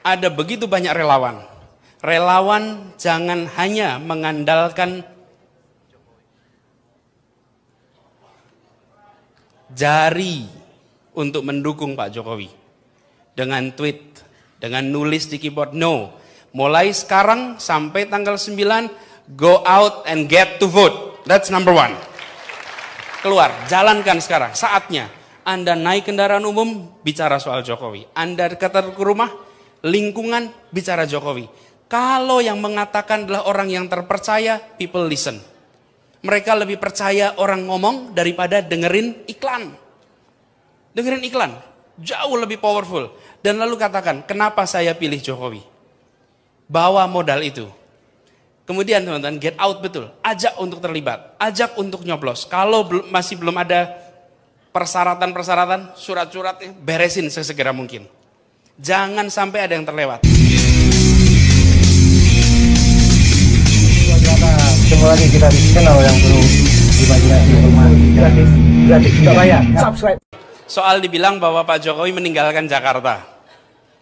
Ada begitu banyak relawan. Relawan jangan hanya mengandalkan jari untuk mendukung Pak Jokowi. Dengan tweet, dengan nulis di keyboard. No. Mulai sekarang sampai tanggal 9, go out and get to vote. That's number one. Keluar, jalankan sekarang, saatnya. Anda naik kendaraan umum, bicara soal Jokowi. Anda ke rumah, lingkungan, bicara Jokowi. Kalau yang mengatakan adalah orang yang terpercaya, people listen. Mereka lebih percaya orang ngomong daripada dengerin iklan. Dengerin iklan, jauh lebih powerful. Dan lalu katakan, kenapa saya pilih Jokowi? Bawa modal itu. Kemudian teman-teman, get out betul. Ajak untuk terlibat, ajak untuk nyoblos. Kalau masih belum ada persyaratan-persyaratan, surat-suratnya beresin sesegera mungkin. Jangan sampai ada yang terlewat. Semua lagi kita di channel yang perlu imajinasi gratis, tidak bayar. Subscribe. Soal dibilang bahwa Pak Jokowi meninggalkan Jakarta.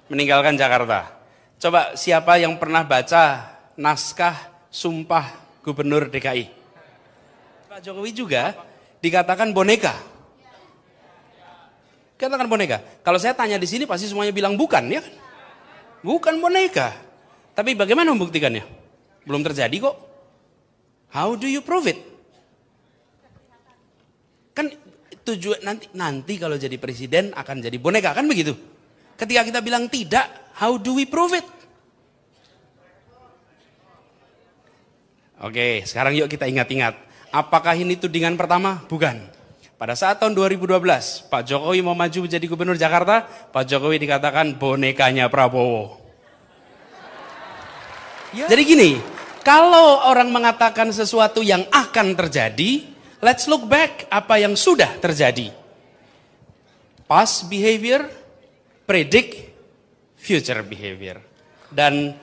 Meninggalkan Jakarta. Coba siapa yang pernah baca naskah Sumpah Gubernur DKI? Pak Jokowi juga dikatakan boneka. Katakan boneka. Kalau saya tanya di sini pasti semuanya bilang bukan, ya kan? Bukan boneka. Tapi bagaimana membuktikannya? Belum terjadi kok. How do you prove it? Kan tujuan nanti kalau jadi presiden akan jadi boneka, kan begitu? Ketika kita bilang tidak, how do we prove it? Oke, sekarang yuk kita ingat-ingat. Apakah ini tudingan pertama? Bukan. Pada saat tahun 2012, Pak Jokowi mau maju menjadi gubernur Jakarta, Pak Jokowi dikatakan bonekanya Prabowo. Ya. Jadi gini, kalau orang mengatakan sesuatu yang akan terjadi, let's look back apa yang sudah terjadi. Past behavior, predict future behavior. Dan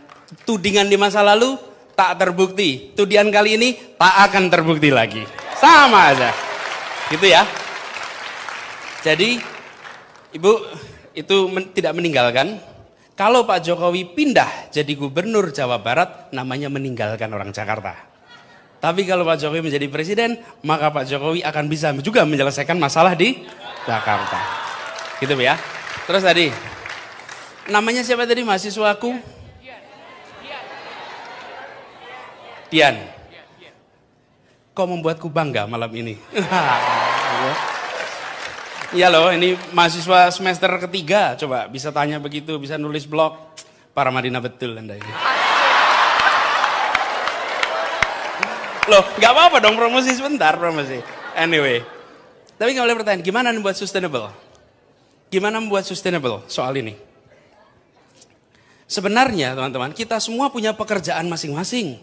tudingan di masa lalu tak terbukti. Tudingan kali ini tak akan terbukti lagi. Sama aja. Gitu ya. Jadi, Ibu itu tidak meninggalkan. Kalau Pak Jokowi pindah jadi gubernur Jawa Barat, namanya meninggalkan orang Jakarta. Tapi kalau Pak Jokowi menjadi presiden, maka Pak Jokowi akan bisa juga menyelesaikan masalah di Jakarta. Gitu ya. Terus tadi, namanya siapa tadi mahasiswaku? Dian. Kau membuatku bangga malam ini. Iya loh, ini mahasiswa semester ketiga. Coba bisa tanya begitu, bisa nulis blog. Para Madinah betul Anda ini. Loh, gak apa-apa dong promosi sebentar, promosi. Anyway. Tapi nggak boleh pertanyaan, gimana membuat sustainable? Gimana membuat sustainable soal ini? Sebenarnya teman-teman, kita semua punya pekerjaan masing-masing.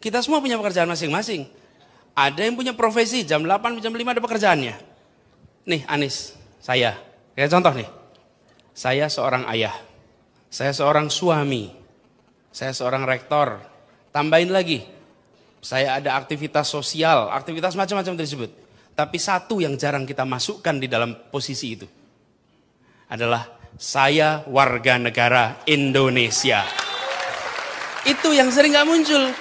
Kita semua punya pekerjaan masing-masing. Ada yang punya profesi, jam 8, jam 5 ada pekerjaannya. Nih Anies, saya. Kayak contoh nih. Saya seorang ayah. Saya seorang suami. Saya seorang rektor. Tambahin lagi. Saya ada aktivitas sosial, aktivitas macam-macam tersebut. Tapi satu yang jarang kita masukkan di dalam posisi itu. Adalah saya warga negara Indonesia. Itu yang sering gak muncul.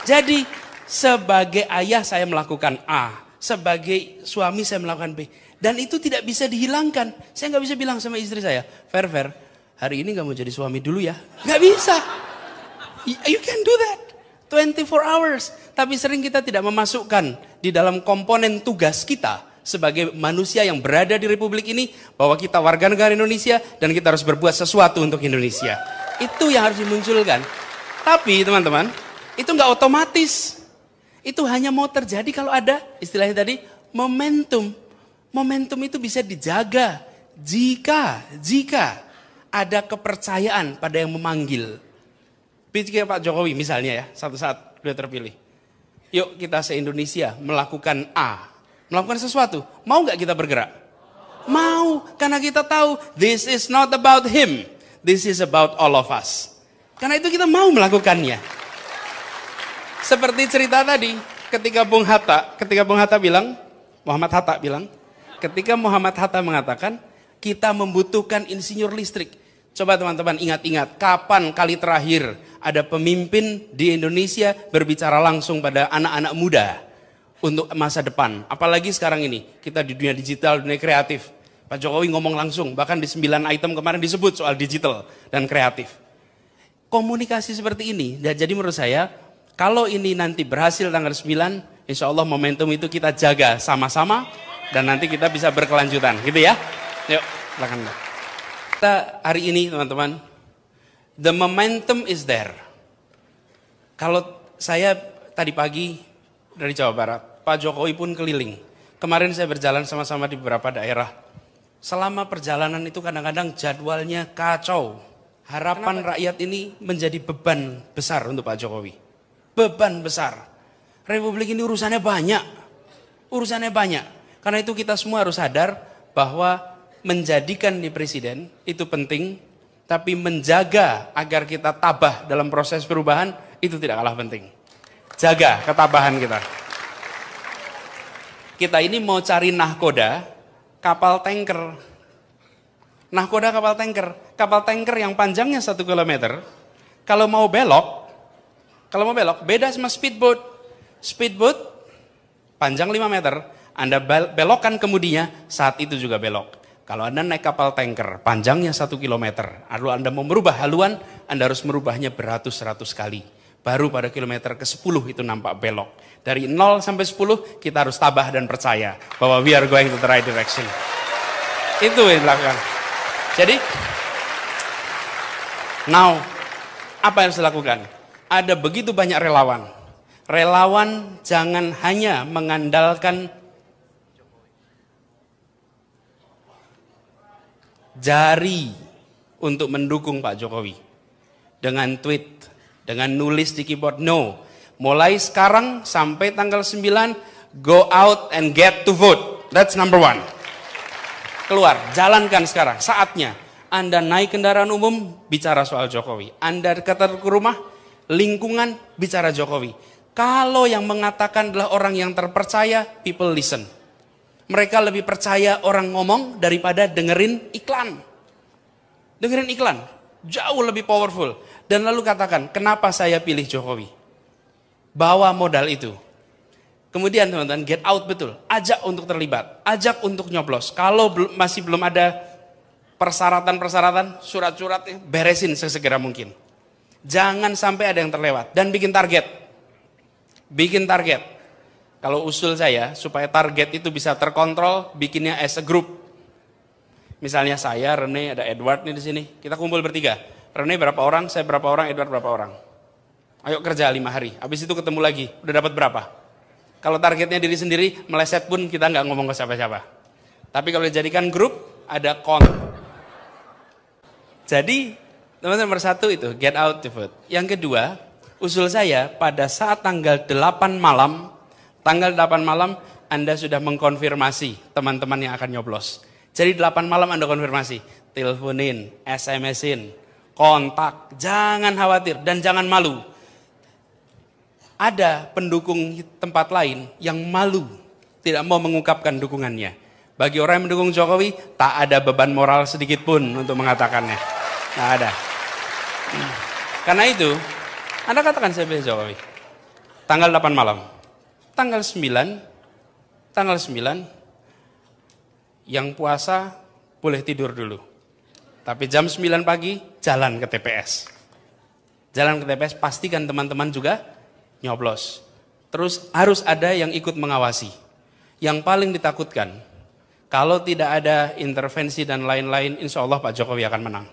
Jadi sebagai ayah saya melakukan A, sebagai suami saya melakukan B. Dan itu tidak bisa dihilangkan. Saya nggak bisa bilang sama istri saya, Fer, hari ini nggak mau jadi suami dulu ya. Nggak bisa. You can do that. 24 hours. Tapi sering kita tidak memasukkan di dalam komponen tugas kita sebagai manusia yang berada di Republik ini, bahwa kita warga negara Indonesia dan kita harus berbuat sesuatu untuk Indonesia. Itu yang harus dimunculkan. Tapi teman-teman, itu nggak otomatis. Itu hanya mau terjadi kalau ada, istilahnya tadi, momentum. Momentum itu bisa dijaga jika ada kepercayaan pada yang memanggil. Pikir Pak Jokowi misalnya ya, satu saat beliau terpilih. Yuk kita se-Indonesia melakukan A. Melakukan sesuatu. Mau nggak kita bergerak? Mau, karena kita tahu this is not about him. This is about all of us. Karena itu kita mau melakukannya. Seperti cerita tadi, ketika Bung Hatta bilang, ketika Muhammad Hatta mengatakan, kita membutuhkan insinyur listrik. Coba teman-teman ingat-ingat, kapan kali terakhir ada pemimpin di Indonesia berbicara langsung pada anak-anak muda untuk masa depan. Apalagi sekarang ini, kita di dunia digital, dunia kreatif. Pak Jokowi ngomong langsung, bahkan di 9 item kemarin disebut soal digital dan kreatif. Komunikasi seperti ini, jadi menurut saya, kalau ini nanti berhasil tanggal 9, insya Allah momentum itu kita jaga sama-sama, dan nanti kita bisa berkelanjutan, gitu ya. Yuk, silakan. Kita hari ini teman-teman, the momentum is there. Kalau saya tadi pagi dari Jawa Barat, Pak Jokowi pun keliling. Kemarin saya berjalan sama-sama di beberapa daerah. Selama perjalanan itu kadang-kadang jadwalnya kacau. Harapan rakyat ini menjadi beban besar untuk Pak Jokowi. Beban besar. Republik ini urusannya banyak. Urusannya banyak. Karena itu kita semua harus sadar bahwa menjadikan di presiden itu penting, tapi menjaga agar kita tabah dalam proses perubahan itu tidak kalah penting. Jaga ketabahan kita. Kita ini mau cari nahkoda, kapal tanker. Nahkoda kapal tanker. Kapal tanker yang panjangnya 1 kilometer, kalau mau belok, beda sama speedboat. Speedboat panjang 5 meter, Anda belokkan kemudinya, saat itu juga belok. Kalau Anda naik kapal tanker, panjangnya 1 kilometer, lalu Anda mau merubah haluan, Anda harus merubahnya beratus-ratus kali. Baru pada kilometer ke-10 itu nampak belok. Dari 0 sampai 10, kita harus tabah dan percaya bahwa we are going to the right direction. Itu yang dilakukan. Jadi, now, apa yang harus dilakukan? Ada begitu banyak relawan. Relawan jangan hanya mengandalkan jari untuk mendukung Pak Jokowi. Dengan tweet, dengan nulis di keyboard, no. Mulai sekarang sampai tanggal 9, go out and get to vote. That's number 1. Keluar, jalankan sekarang, saatnya. Anda naik kendaraan umum, bicara soal Jokowi. Anda ke rumah, lingkungan, bicara Jokowi. Kalau yang mengatakan adalah orang yang terpercaya, people listen. Mereka lebih percaya orang ngomong daripada dengerin iklan. Dengerin iklan, jauh lebih powerful. Dan lalu katakan, kenapa saya pilih Jokowi? Bawa modal itu. Kemudian teman-teman, get out betul. Ajak untuk terlibat, ajak untuk nyoblos. Kalau masih belum ada persyaratan-persyaratan, surat-suratnya beresin sesegera mungkin. Jangan sampai ada yang terlewat. Dan bikin target. Bikin target. Kalau usul saya, supaya target itu bisa terkontrol, bikinnya as a group. Misalnya saya, Rene, ada Edward nih di sini. Kita kumpul bertiga. Rene berapa orang, saya berapa orang, Edward berapa orang. Ayo kerja 5 hari. Habis itu ketemu lagi. Udah dapat berapa? Kalau targetnya diri sendiri, meleset pun kita nggak ngomong ke siapa-siapa. Tapi kalau dijadikan grup, ada Jadi, teman-teman, nomor 1 itu, get out to vote. Yang kedua, usul saya pada saat tanggal 8 malam, Anda sudah mengkonfirmasi teman-teman yang akan nyoblos. Jadi 8 malam Anda konfirmasi, teleponin, SMS-in, kontak, jangan khawatir dan jangan malu. Ada pendukung tempat lain yang malu, tidak mau mengungkapkan dukungannya. Bagi orang yang mendukung Jokowi, tak ada beban moral sedikit pun untuk mengatakannya. Nggak ada. Karena itu, Anda katakan saya pilih Jokowi. Tanggal 8 malam. Tanggal 9, yang puasa boleh tidur dulu. Tapi jam 9 pagi, jalan ke TPS. Jalan ke TPS, pastikan teman-teman juga nyoblos. Terus harus ada yang ikut mengawasi. Yang paling ditakutkan, kalau tidak ada intervensi dan lain-lain, insya Allah Pak Jokowi akan menang.